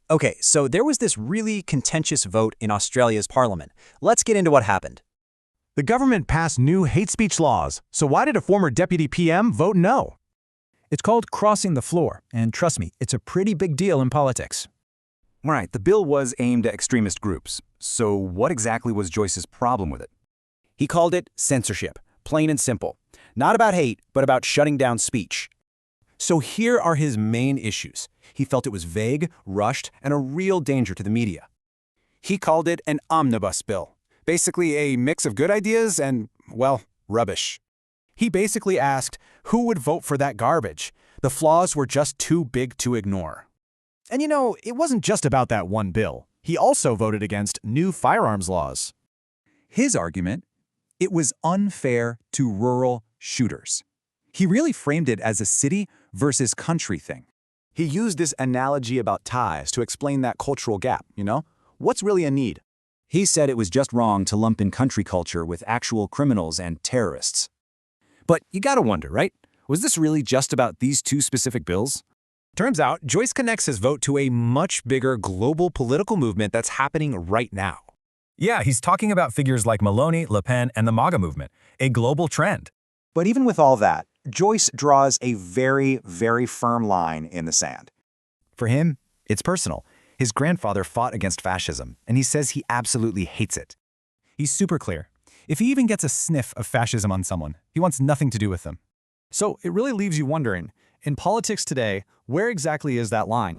Okay, so there was this really contentious vote in Australia's parliament. Let's get into what happened. The government passed new hate speech laws, so why did a former deputy PM vote no? It's called crossing the floor, and trust me, it's a pretty big deal in politics. Right, the bill was aimed at extremist groups. So what exactly was Joyce's problem with it? He called it censorship, plain and simple. Not about hate, but about shutting down speech. So here are his main issues. He felt it was vague, rushed, and a real danger to the media. He called it an omnibus bill, basically a mix of good ideas and, well, rubbish. He basically asked, who would vote for that garbage? The flaws were just too big to ignore. And you know, it wasn't just about that one bill. He also voted against new firearms laws. His argument, it was unfair to rural shooters. He really framed it as a city versus country thing. He used this analogy about ties to explain that cultural gap, you know? What's really a need? He said it was just wrong to lump in country culture with actual criminals and terrorists. But you gotta wonder, right? Was this really just about these two specific bills? Turns out, Joyce connects his vote to a much bigger global political movement that's happening right now. Yeah, he's talking about figures like Meloni, Le Pen, and the MAGA movement, a global trend. But even with all that, Joyce draws a very, very firm line in the sand. For him, it's personal. His grandfather fought against fascism, and he says he absolutely hates it. He's super clear. If he even gets a sniff of fascism on someone, he wants nothing to do with them. So it really leaves you wondering, in politics today, where exactly is that line?